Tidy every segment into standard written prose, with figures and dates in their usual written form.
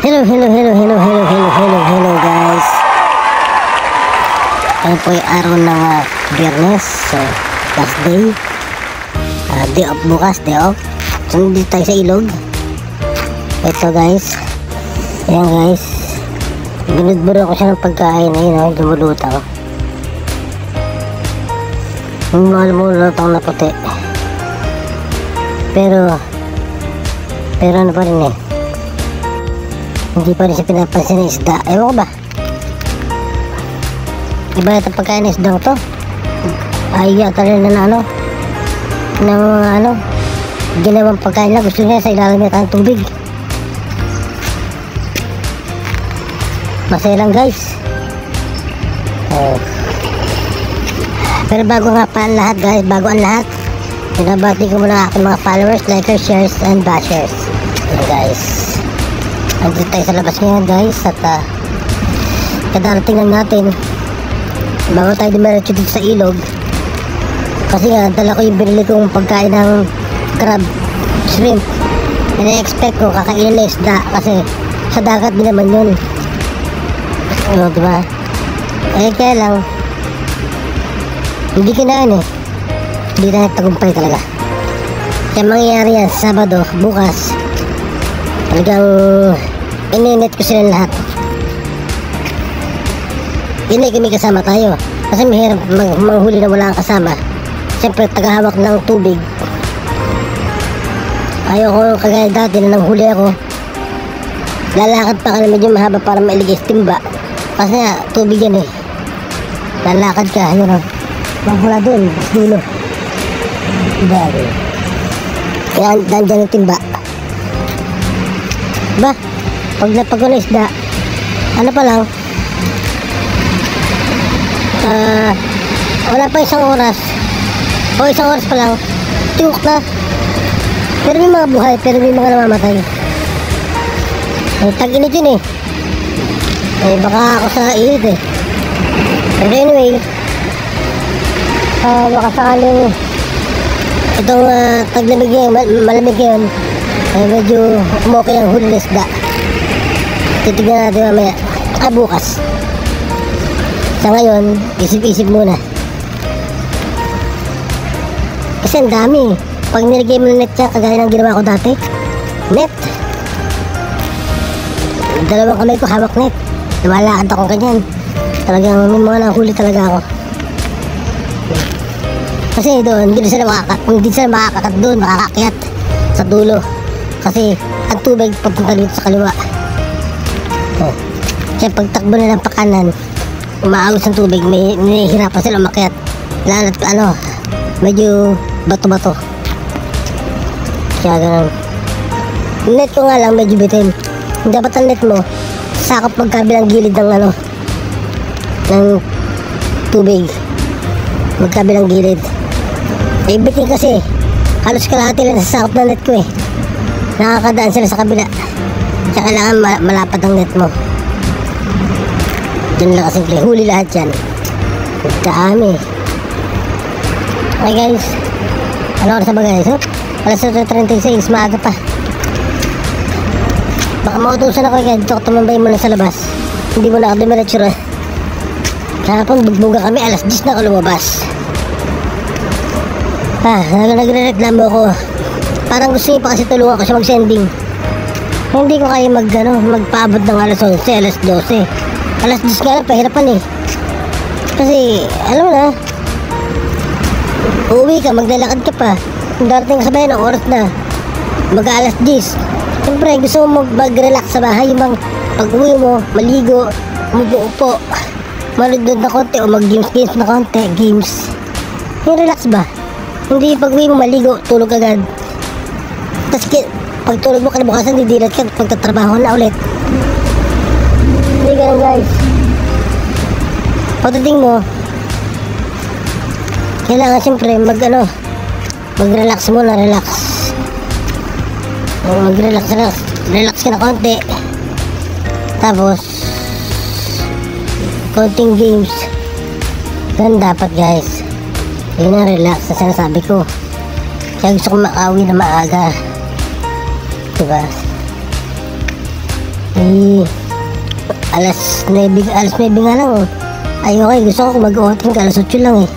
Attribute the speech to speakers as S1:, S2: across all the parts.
S1: Hello guys. Ano po yung araw ng Biyernes, so last day, day off bukas, day off. So nandito tayo sa ilog. Ito guys, ayan guys, binudburo ko siya ng pagkain. Ayun lumulutaw. Yung mga lumulutaw na puti, pero ano pa rin hindi pa rin siya pinapansin ng isda. Ewan ko ba, iba na itong pagkain ng isdang to. Ay yata rin na ginawang pagkain lang. Gusto niya sa ilalim ng tubig. Masaya lang guys. Pero bago ang lahat, binabati ko muna aking mga followers, likers, shares, and bashers. Guys, andito tayo sa labas ngayon guys, at kadarating lang natin bago tayo dumiretso dito sa ilog, kasi dala ko yung binili kong pagkain ng crab, shrimp. Ina-expect ko kakainin na isda kasi sa dagat din naman yun, diba? Kaya lang hindi kinain hindi na nagtagumpay talaga. Kaya mangyayari yan sa Sabado, bukas, talagang ininit ko sila lahat. Hindi kami kasama tayo kasi mahirap manghuli na wala kang kasama. Siyempre tagahawak ng tubig. Ayoko kagaya dati na nanghuli ako, lalakad pa ka na medyo mahaba para mailigis timba, kasi nga tubig yan lalakad ka, magmula doon dulo, kaya dandyan yung timba ba. Pag napag ko na isda, ano pa lang, wala pa isang oras pa lang, tiyok na. Pero may mga buhay, pero may mga namamatay. Tag-init yun baka ako sa init Pero anyway, baka sakaling itong taglamig ngayon, malamig ngayon, medyo umokay ang huli ng isda. Titignan natin mamaya, bukas. Sa ngayon, isip-isip muna. Kasi ang dami. Pag nilagay mo ng net siya, kagaya ng ginawa ko dati, net. Dalawang kamay ko hawak net. Lumalakad ako ganyan. Talagang may mga nahuli talaga ako. Kasi doon, hindi sila makakakat doon, makakakyat sa dulo. Kasi ang tubig papunta dito sa kaliwa. Kaya pagtakbo na ng pakanan, umaagos ng tubig, may nahihirapan sila umakyat. Lalo't medyo bato-bato. Kaya ganun. Net ko nga lang medyo bitin. Dapat ang net mo sakop magkabilang gilid ng tubig, magkabilang gilid. Bitin kasi halos kalahati lang sa sakop ng net ko nakakadaan sila sa kabila. Kaya kailangan malapad ang net mo. Diyan lang kasimple, huli lahat yan. Dami. Okay guys, ano oras na ba guys? Alas 36, maaga pa. Baka mautusan ako kaya dito ko tumambay muna sa labas. Hindi mo na ako dumiretso rin. Kahapon bugbuga kami, alas 10 na ako lumabas. Nagre-reklamo ako. Parang gusto niya pa kasi tulungan ko siya mag-sending. Hindi ko kaya magpaabot ng alas 11, alas 12. Alas 10 nga lang, pahirapan kasi alam mo na, uuwi ka, maglalakad ka pa, darating ka sa bayan ng oras na mag-alas 10. Siyempre gusto mo mag-relax sa bahay, yung pag uwi mo, maligo, umupo-upo, manood na konti o mag-games na konti, games. Yung relax ba? Hindi pag uwi mo maligo, tulog agad. Tapos pag tulog mo kinabukasan, didilat ka, pagtatrabaho na ulit. Hindi ganun guys. Pagdating mo, kailangan siyempre mag-relax muna, relax ka na konti. Tapos konting games. Ganun dapat guys. Yun ang relax na sinasabi ko. Kaya gusto ko makauwi na maaga, diba? Eh, alas 9 nga lang oh. Ay okay, gusto ko mag-outing ka, alas 8 lang eh.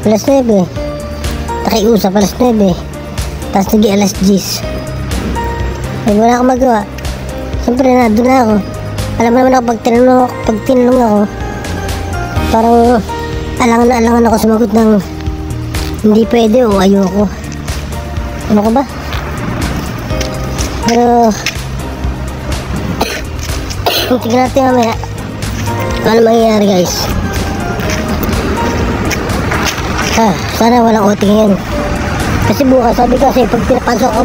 S1: Alas 9 eh. Nakiusap alas 9 eh. Tapos naging alas 10. Ay wala akong magawa. Siyempre nandun na ako. Alam mo naman ako pag tinanong ako, parang alangan ako sumagot ng hindi pwede o ayoko. Ano ka ba? Pero tignan natin mamaya ano mangyayari guys. Sana walang outing yan. Kasi bukas, sabi kasi pag pinapasok ka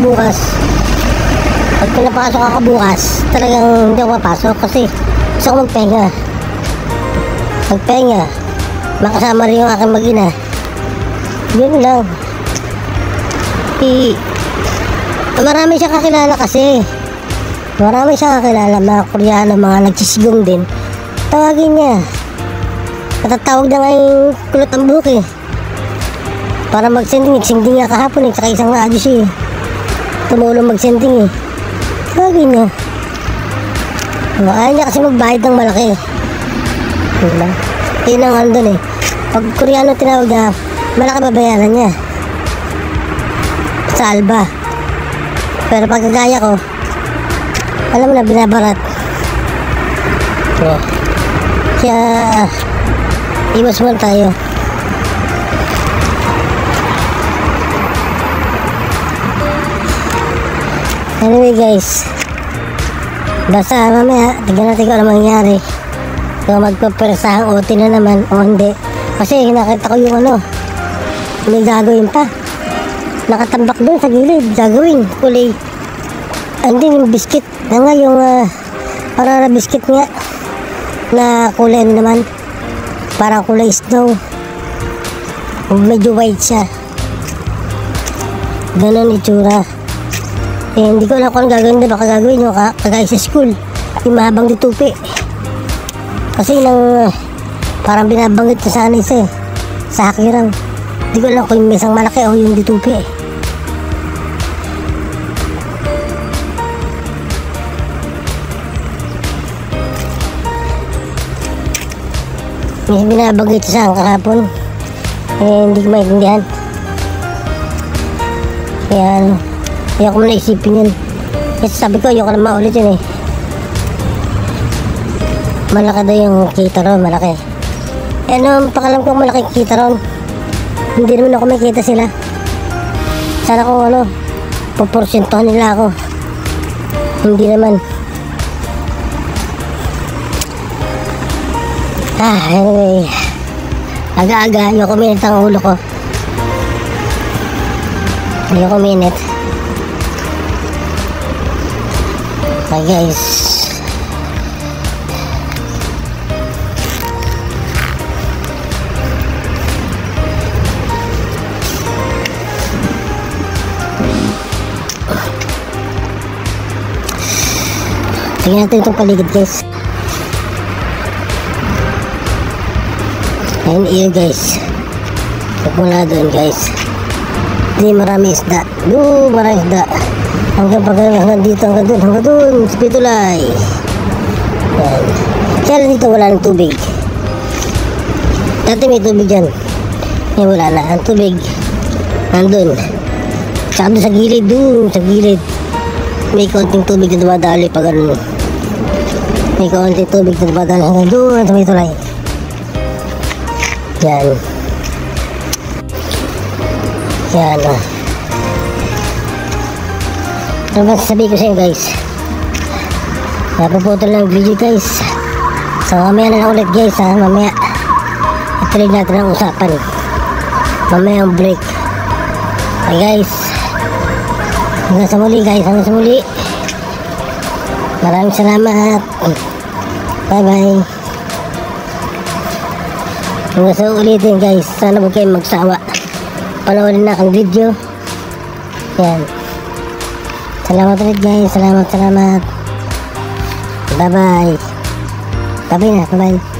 S1: bukas talagang hindi ako mapasok kasi gusto ko magpahinga makasama rin yung aking mag-ina. Yun lang. Marami siya kakilala kasi. Marami siya kakilala, mga Koreano, mga nagsisigong din. Tawagin niya. Natatawag na nga yung kulot ang buhok eh. Para mag-sending, nagsending nga kahapon eh, saka isang naadyo siya eh. Tumulong mag-sending eh. Tawagin niya. Ayaw niya kasi magbayad ng malaki. Diba? Yun ang andun eh. Pag Koreano tinawag niya, malaki babayaran niya. Sa Alba. Pero pag kagaya ko, alam mo na, binabarat. Kaya iwas muna tayo. Anyway guys, basta mamaya tignan natin kung ano mangyari, kung magpapersahang OT na naman o hindi. Kasi nakita ko yung ano, may gagawin pa, nakatambak doon sa gilid, gagawin kulay, hindi yung biscuit na nga, yung parang biscuit nga na kulay naman, parang kulay snow, medyo white siya, ganun itsura. Eh, hindi ko alam kung ano gagawin din, baka gagawin nyo kagaya sa school, yung mahabang ditupi. Kasi nang parang binabanggit ko sana isa eh, sa hakirang. Hindi ko alam kung yung isang malaki o yung ditupi eh. May binabanggit sa kahapon, eh hindi ko maintindihan. Kaya ano, ayoko mo na isipin yun. Kasi sabi ko ayoko na maulit yun eh. Malaki daw yung kita ron, malaki. Eh ano, pakalam kong malaki kita ron. Hindi naman ako makita sila. Sana kung ano, poporsyentohan nila ako. Hindi naman. Anyway, aga-aga, ayoko minit ang ulo ko. Ayoko minit. Okay guys, tingnan natin itong paligid guys. Ayun iyo guys, huwag muna doon guys. Hindi, marami isda. Marami isda. Hanggang dito, hanggang doon, sa Pitulay. Yan. Kaya dito wala ng tubig. Dati may tubig dyan. Ngayon wala na. Ang tubig nandun. Saka doon sa gilid, may konting tubig na dumadali pag ano. May konting tubig na dumadali hanggang doon sa Pitulay. Yan. Yan o. Ano ba sasabihin ko sa inyo guys? Napuputol lang video guys. So mamaya na lang ulit guys ha. Mamaya ituloy natin ang usapan. Mamaya ang break. Okay guys, hanggang sa muli guys. Hanggang sa muli. Maraming salamat. Bye bye. Hanggang sa ulitin guys. Sana huwag kayong magsawa. Panoorin na ang video. Yan. Salamat ulit guys. Salamat. Bye bye. Bye bye.